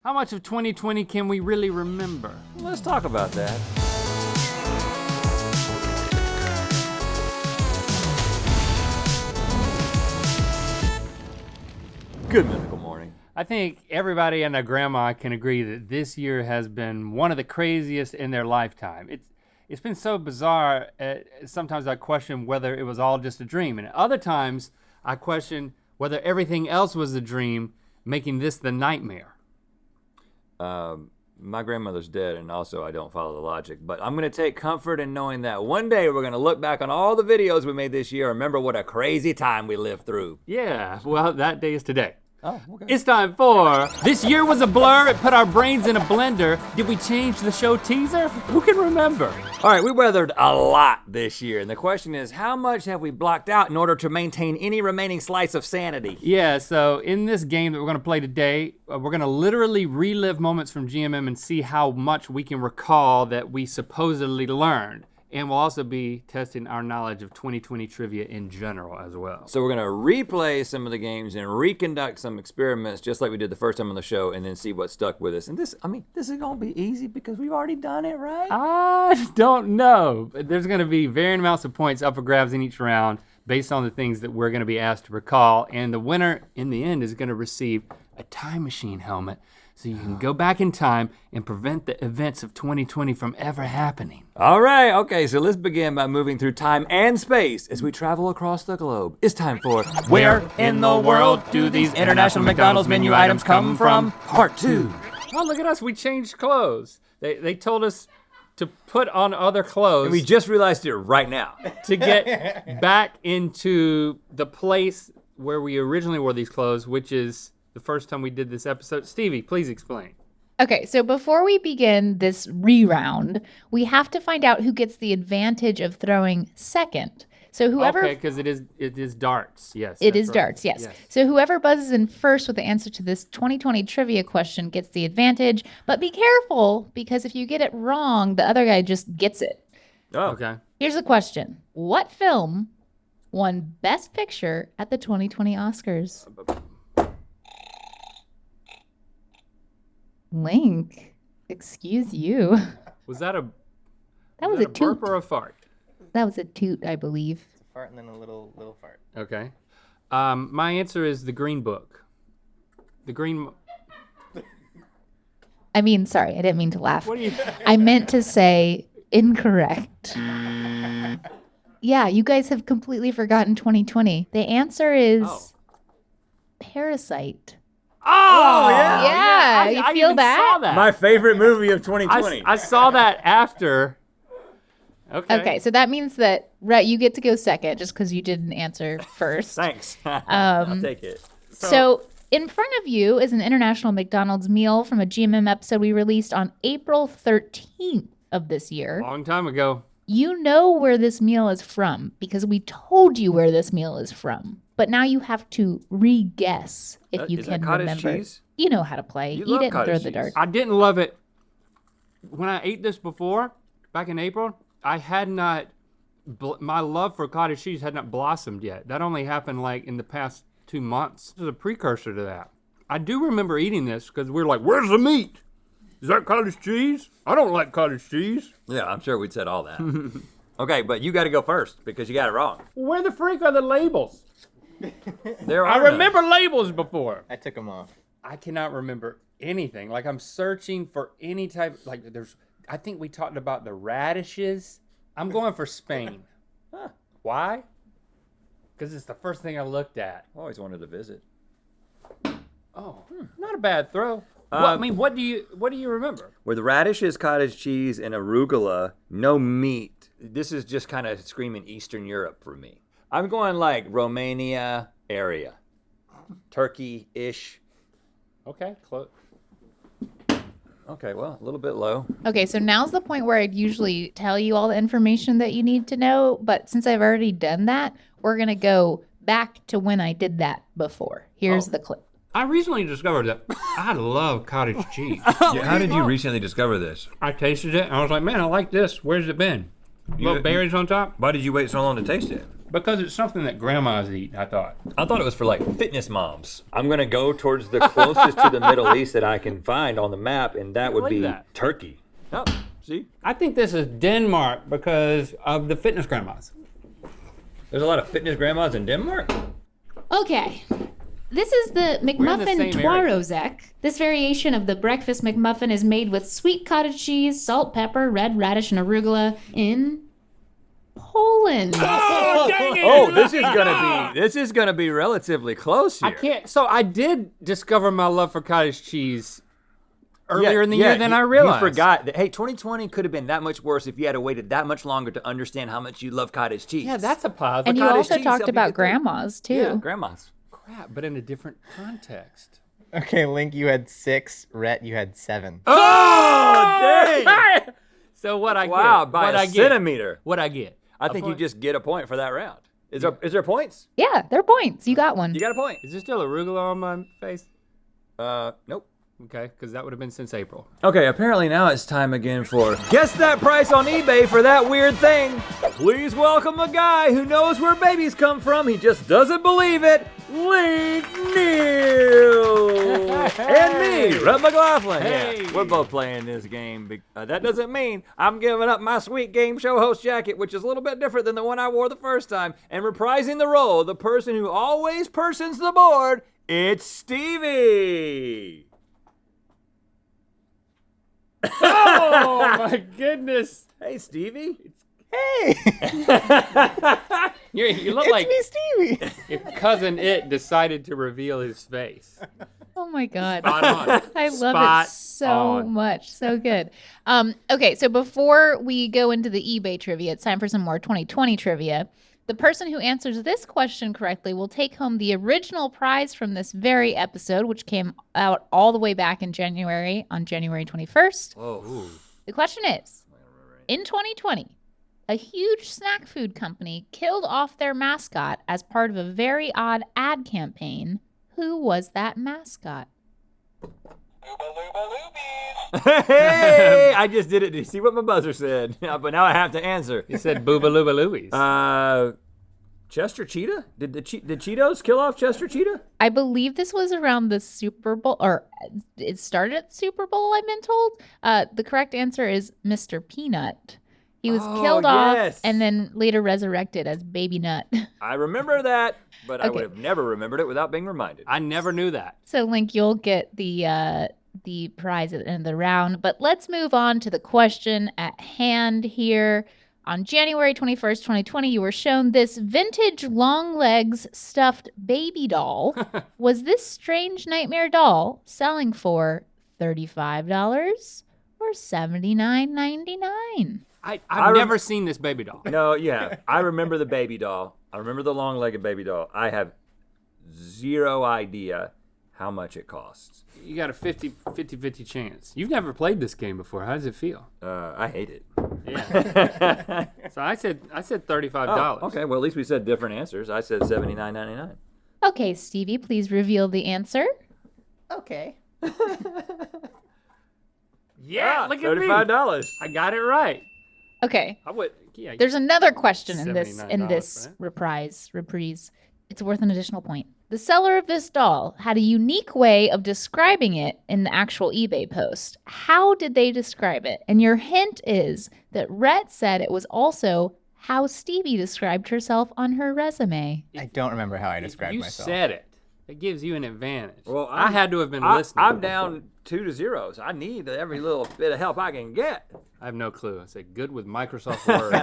How much of 2020 can we really remember? Let's talk about that. Good mythical morning. I think everybody and their grandma can agree that this year has been one of the craziest in their lifetime. It's been so bizarre, sometimes I question whether it was all just a dream. And other times, I question whether everything else was a dream, making this the nightmare. My grandmother's dead, and also I don't follow the logic, but I'm gonna take comfort in knowing that one day we're gonna look back on all the videos we made this year, remember what a crazy time we lived through. Yeah, well, that day is today. Oh, okay. It's time for This Year Was a Blur. It put our brains in a blender. Did we change the show teaser? Who can remember? All right, we weathered a lot this year, and the question is, how much have we blocked out in order to maintain any remaining slice of sanity? Yeah, so in this game that we're gonna play today, we're gonna literally relive moments from GMM and see how much we can recall that we supposedly learned. And we'll also be testing our knowledge of 2020 trivia in general as well. So we're gonna replay some of the games and reconduct some experiments just like we did the first time on the show and then see what stuck with us. And this is gonna be easy because we've already done it, right? I don't know. There's gonna be varying amounts of points up for grabs in each round based on the things that we're gonna be asked to recall. And the winner in the end is gonna receive a time machine helmet so you can go back in time and prevent the events of 2020 from ever happening. All right, okay, so let's begin by moving through time and space as we travel across the globe. It's time for Where in the world do these international McDonald's menu items come from? Part 2. Oh, look at us, we changed clothes. They told us to put on other clothes And we just realized it right now. to get back into the place where we originally wore these clothes, which is the first time we did this episode. Stevie, please explain. Okay, so before we begin this re-round, we have to find out who gets the advantage of throwing second. So whoever Okay, because it is darts, yes. it that's is right. darts, yes. So whoever buzzes in first with the answer to this 2020 trivia question gets the advantage. But be careful, because if you get it wrong, the other guy just gets it. Oh, Okay. Here's the question. What film won Best Picture at the 2020 Oscars? Link, excuse you. Was that a That was that a toot. burp or a fart? That was a toot, I believe. Fart and then a little fart. Okay. My answer is The Green Book. The Green. I mean, sorry, I didn't mean to laugh. What do you? I meant to say incorrect. Yeah, you guys have completely forgotten 2020. The answer is Oh. Parasite. Oh yeah. I You feel even that? Saw that. my favorite movie of 2020. I saw that after. Okay. Okay, so that means that Rhett, you get to go second just because you didn't answer first. Thanks. I'll take it. So in front of you is an international McDonald's meal from a GMM episode we released on April 13th of this year. Long time ago. You know where this meal is from because we told you where this meal is from. But now you have to re-guess if you Is can that cottage remember. cheese? You know how to play. You Eat love it and throw cottage the cheese. dart. I didn't love it. When I ate this before, back in April, I had not, my love for cottage cheese had not blossomed yet. That only happened like in the past 2 months. This is a precursor to that. I do remember eating this because we were like, where's the meat? Is that cottage cheese? I don't like cottage cheese. Yeah, I'm sure we'd said all that. Okay, but you got to go first because you got it wrong. Where the freak are the labels? There I are none. remember labels before. I took them off. I cannot remember anything. Like I'm searching for any type, like I think we talked about the radishes. I'm going for Spain. Huh. Why? Because it's the first thing I looked at. I always wanted to visit. Oh, not a bad throw. What do you remember? Where the radishes, cottage cheese, and arugula, no meat. This is just kind of screaming Eastern Europe for me. I'm going like Romania area. Turkey-ish. Okay, close. Okay, well, a little bit low. Okay, so now's the point where I'd usually tell you all the information that you need to know. But since I've already done that, we're going to go back to when I did that before. Here's the clip. I recently discovered that I love cottage cheese. Yeah, how did you recently discover this? I tasted it and I was like, man, I like this. Where's it been? Little berries on top? Why did you wait so long to taste it? Because it's something that grandmas eat, I thought. I thought it was for like fitness moms. I'm gonna go towards the closest to the Middle East that I can find on the map, and that would be that. Turkey. Oh, see? I think this is Denmark because of the fitness grandmas. There's a lot of fitness grandmas in Denmark? Okay. This is the McMuffin same area. Twarozek. This variation of the breakfast McMuffin is made with sweet cottage cheese, salt, pepper, red radish, and arugula in Poland. Oh, dang it! Oh, this is gonna be relatively close here. I can't. So I did discover my love for cottage cheese earlier in the year than I realized. You forgot that, hey, 2020 could have been that much worse if you had waited that much longer to understand how much you love cottage cheese. Yeah, that's a positive. And you cottage also cheese talked help you about get through. grandmas too. Yeah, grandmas. crap, but in a different context. Okay, Link, you had 6. Rhett, you had 7. Oh, dang! So what I get? Wow, by what a I get, centimeter. What I get? I think you just get a point for that round. Is there points? Yeah, they're points. You got one. You got a point. Is there still arugula on my face? Nope. Okay, because that would have been since April. Okay, apparently now it's time again for Guess That Price on eBay for that weird thing. Please welcome a guy who knows where babies come from. He just doesn't believe it. Link Neal. And me, Rhett McLaughlin. Hey. Yeah, we're both playing this game. That doesn't mean I'm giving up my sweet game show host jacket, which is a little bit different than the one I wore the first time, and reprising the role of the person who always persons the board. It's Stevie. Oh my goodness! Hey, Stevie. Hey! You look It's like me, Stevie! if Cousin It decided to reveal his face. Oh my god. Spot on. I love Spot it so on. much. So good. Okay, so before we go into the eBay trivia, it's time for some more 2020 trivia. The person who answers this question correctly will take home the original prize from this very episode, which came out all the way back in January, on January 21st. Whoa. The question is, in 2020, a huge snack food company killed off their mascot as part of a very odd ad campaign. Who was that mascot? Hey, I just did it to see what my buzzer said, but now I have to answer. He said Booba Looba Loobies. Chester Cheetah? Did Cheetos kill off Chester Cheetah? I believe this was around the Super Bowl, or it started at the Super Bowl, I've been told. The correct answer is Mr. Peanut. He was killed yes. off and then later resurrected as Baby Nut. I remember that, but I Okay. would have never remembered it without being reminded. I never knew that. So, Link, you'll get the prize at the end of the round. But let's move on to the question at hand here. On January 21st, 2020, you were shown this vintage long legs stuffed baby doll. Was this strange nightmare doll selling for $35 or $79.99? I've never seen this baby doll. No, yeah. I remember the baby doll. I remember the long-legged baby doll. I have zero idea how much it costs. You got a 50-50 chance. You've never played this game before. How does it feel? I hate it. Yeah. So I said $35. Oh, okay, well, at least we said different answers. I said $79.99. Okay, Stevie, please reveal the answer. Okay. Yeah, look at me. $35. I got it right. Okay. I would. Yeah. There's another question in this $79, right? reprise. It's worth an additional point. The seller of this doll had a unique way of describing it in the actual eBay post. How did they describe it? And your hint is that Rhett said it was also how Stevie described herself on her resume. I don't remember how I If described you myself. said it. It gives you an advantage. Well, I had to have been listening. I'm down 2-0. So I need every little bit of help I can get. I have no clue. I said good with Microsoft Word.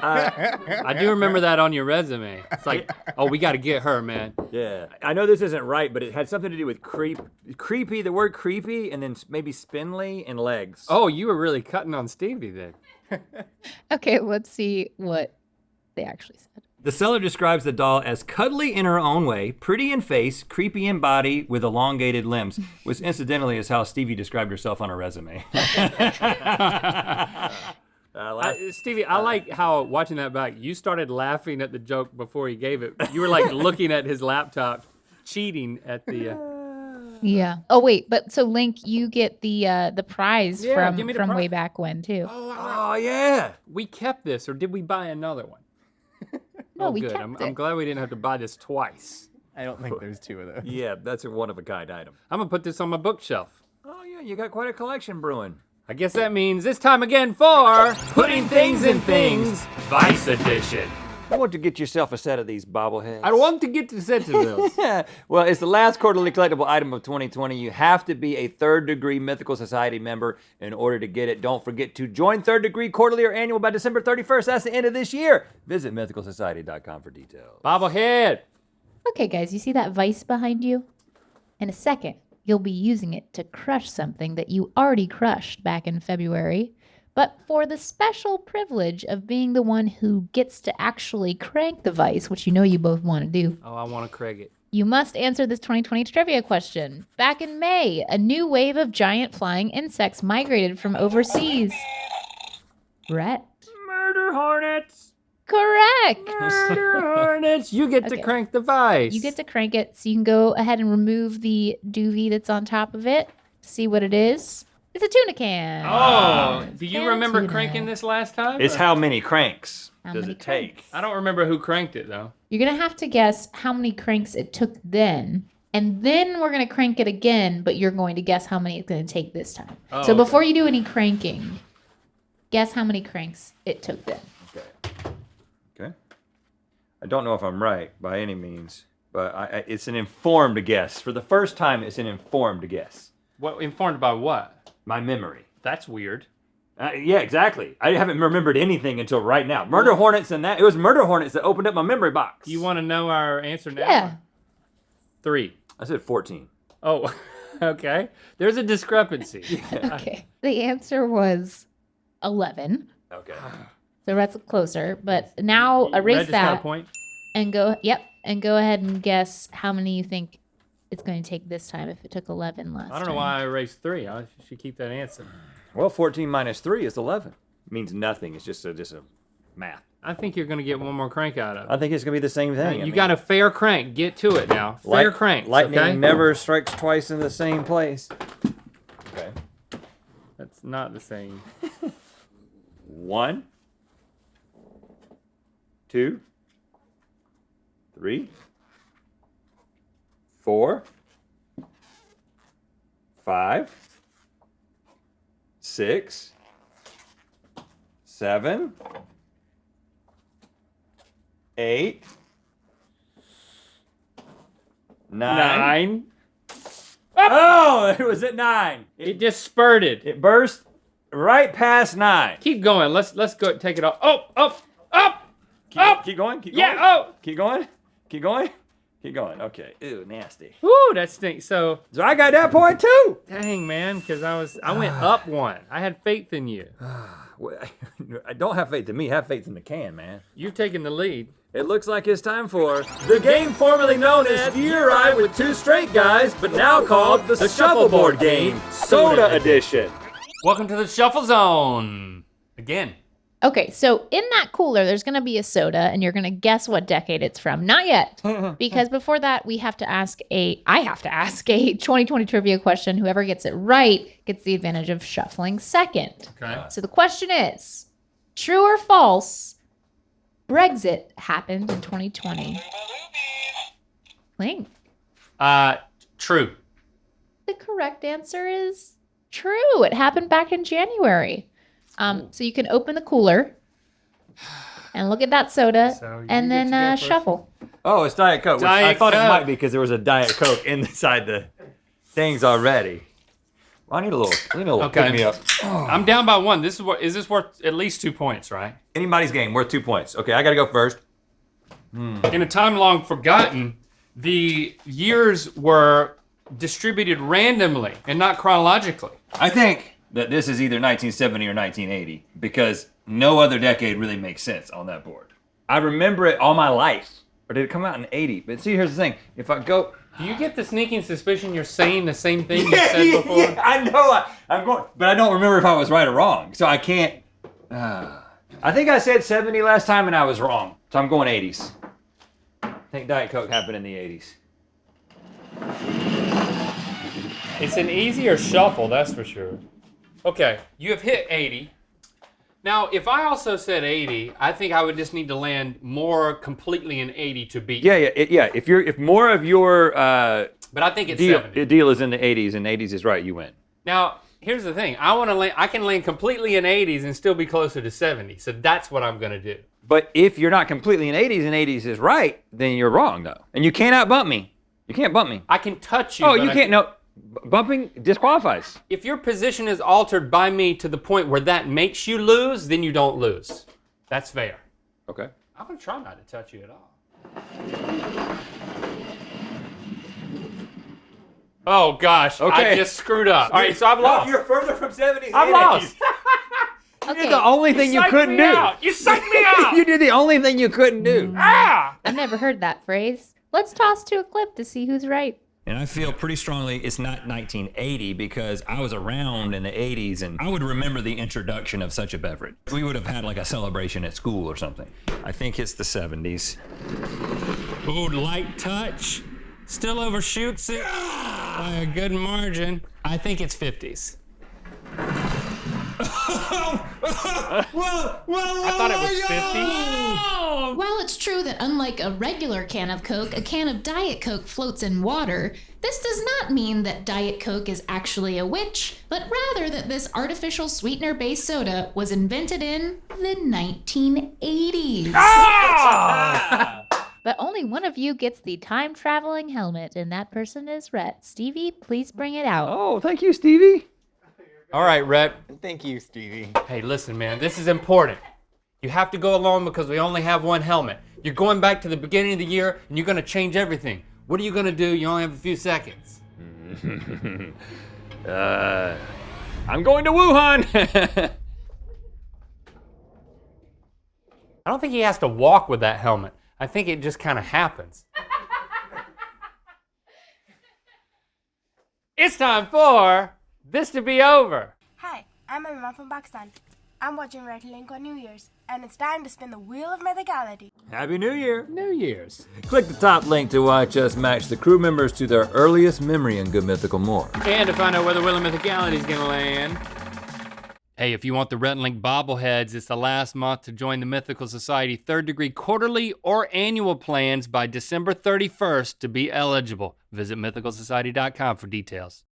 I do remember that on your resume. It's like, oh, we got to get her, man. Yeah. I know this isn't right, but it had something to do with creepy, the word creepy, and then maybe spindly and legs. Oh, you were really cutting on Stevie then. Okay, let's see what they actually said. The seller describes the doll as cuddly in her own way, pretty in face, creepy in body, with elongated limbs, which incidentally is how Stevie described herself on her resume. Stevie, I like how watching that back, you started laughing at the joke before he gave it. You were like looking at his laptop, cheating at the. Yeah. Oh wait, but so Link, you get the prize Yeah, give me the from prize. way back when too. Oh, yeah. We kept this, or did we buy another one? No, Oh, we good. kept I'm it. glad we didn't have to buy this twice. I don't think there's two of those. Yeah, that's a one-of-a-kind item. I'm gonna put this on my bookshelf. Oh, yeah, you got quite a collection brewing. I guess that means this time again for Putting Things in Things, Vice Edition. I want to get yourself a set of these bobbleheads. I want to get to set to those. Well, it's the last quarterly collectible item of 2020. You have to be a Third Degree Mythical Society member in order to get it. Don't forget to join Third Degree quarterly or annual by December 31st. That's the end of this year. Visit mythicalsociety.com for details. Bobblehead. Okay, guys, you see that vice behind you? In a second, you'll be using it to crush something that you already crushed back in February. But for the special privilege of being the one who gets to actually crank the vice, which you know you both want to do, Oh, I want to crank it. you must answer this 2020 trivia question. Back in May, a new wave of giant flying insects migrated from overseas. Rhett. Murder hornets. Correct. Murder hornets. You get to Okay. crank the vice. You get to crank it, so you can go ahead and remove the duvet that's on top of it. See what it is. It's a tuna can. Oh, It's do you canned remember tuna. cranking this last time? It's or- how many cranks How does many it take? cranks? I don't remember who cranked it though. You're going to have to guess how many cranks it took then. And then we're going to crank it again, but you're going to guess how many it's going to take this time. Oh, so okay. before you do any cranking, guess how many cranks it took then. Okay. I don't know if I'm right by any means, but it's an informed guess. For the first time, it's an informed guess. What informed by what? My memory. That's weird. Yeah, exactly. I haven't remembered anything until right now. Murder hornets and that. It was murder hornets that opened up my memory box. You want to know our answer now? Yeah. 3. I said 14. Oh, okay. There's a discrepancy. Okay. The answer was 11. Okay. So that's closer. But now erase Red just got a that point. and go ahead and guess how many you think it's going to take this time if it took 11 last I don't know time. why I erased 3. I should keep that answer. Well, 14 minus 3 is 11. It means nothing. It's just a math. I think you're going to get one more crank out of it. I think it's going to be the same thing. You got a fair crank. Get to it now. Fair crank. Lightning okay? never strikes twice in the same place. Okay. That's not the same. 1, 2, 3, 4, 5, 6, 7, 8, 9. 9. Oh, it was at 9. It just spurted. It burst right past 9. Keep going. Let's go take it off. Oh, up, up. Keep going. Keep going. Yeah, oh. Keep going. Keep going. Keep going. Okay. Ew, nasty. Woo, that stinks. So, So I got that point too. dang, man, because I went up 1. I had faith in you. Well, I don't have faith in me. Have faith in the can, man. You've taken the lead. It looks like it's time for the game formerly known as Gear Ride with 2 straight guys, but now called the Shuffleboard Game Soda Edition. Welcome to the Shuffle Zone. Again. Okay, so in that cooler, there's going to be a soda, and you're going to guess what decade it's from. Not yet, because before that, I have to ask a 2020 trivia question. Whoever gets it right gets the advantage of shuffling second. Okay. So the question is, true or false, Brexit happened in 2020? Link. True. The correct answer is true. It happened back in January. So you can open the cooler and look at that soda So you and get to then go first. shuffle. Oh, it's Diet Coke. Which I Diet thought it Coke. might be because there was a Diet Coke inside the things already. Well, I need a little Okay. pick me up. I'm down by 1. Is this worth at least 2 points, right? Anybody's game worth 2 points. Okay, I got to go first. In a time long forgotten, the years were distributed randomly and not chronologically. I think that this is either 1970 or 1980 because no other decade really makes sense on that board. I remember it all my life, or did it come out in 80? But see, here's the thing. If I go... Do you get the sneaking suspicion you're saying the same thing you said before? Yeah, I know. I'm going, but I don't remember if I was right or wrong. So I can't... I think I said 70 last time and I was wrong. So I'm going 80s. I think Diet Coke happened in the 80s. It's an easier shuffle, that's for sure. Okay, you have hit 80. Now, if I also said 80, I think I would just need to land more completely in 80 to beat. Yeah. If more of your But I think it's 70. deal is in the 80s and 80s is right, you win. Now, here's the thing. I can land completely in 80s and still be closer to 70. So that's what I'm gonna do. But if you're not completely in 80s and 80s is right, then you're wrong though. And you can't outbump me. You can't bump me. I can touch you. Oh, but you can't. No, bumping disqualifies. If your position is altered by me to the point where that makes you lose, then you don't lose. That's fair. Okay. I'm gonna try not to touch you at all. Oh gosh, Okay. I just screwed up. All right, so I've lost. You're further from 70s. I've lost. You did the only thing you couldn't do. You psyched me out. You did the only thing you couldn't do. Ah! I've never heard that phrase. Let's toss to a clip to see who's right. And I feel pretty strongly it's not 1980 because I was around in the 80s and I would remember the introduction of such a beverage. We would have had like a celebration at school or something. I think it's the 70s. Ooh, light touch. Still overshoots it by a good margin. I think it's 50s. I thought it was 50. While it's true that unlike a regular can of Coke, a can of Diet Coke floats in water, this does not mean that Diet Coke is actually a witch, but rather that this artificial sweetener-based soda was invented in the 1980s. But only one of you gets the time-traveling helmet, and that person is Rhett. Stevie, please bring it out. Oh, thank you, Stevie. All right, Rhett. Thank you, Stevie. Hey, listen, man, this is important. You have to go along because we only have one helmet. You're going back to the beginning of the year, and you're gonna change everything. What are you gonna do? You only have a few seconds. I'm going to Wuhan. I don't think he has to walk with that helmet. I think it just kind of happens. It's time for this to be over. Hi, I'm Emma from Pakistan. I'm watching Red Link on New Year's, and it's time to spin the wheel of mythicality. Happy New Year. New Year's. Click the top link to watch us match the crew members to their earliest memory in Good Mythical More. And to find out where the Wheel of Mythicality is gonna land. Hey, if you want the Rhett Link bobbleheads, it's the last month to join the Mythical Society 3rd degree quarterly or annual plans by December 31st to be eligible. Visit mythicalsociety.com for details.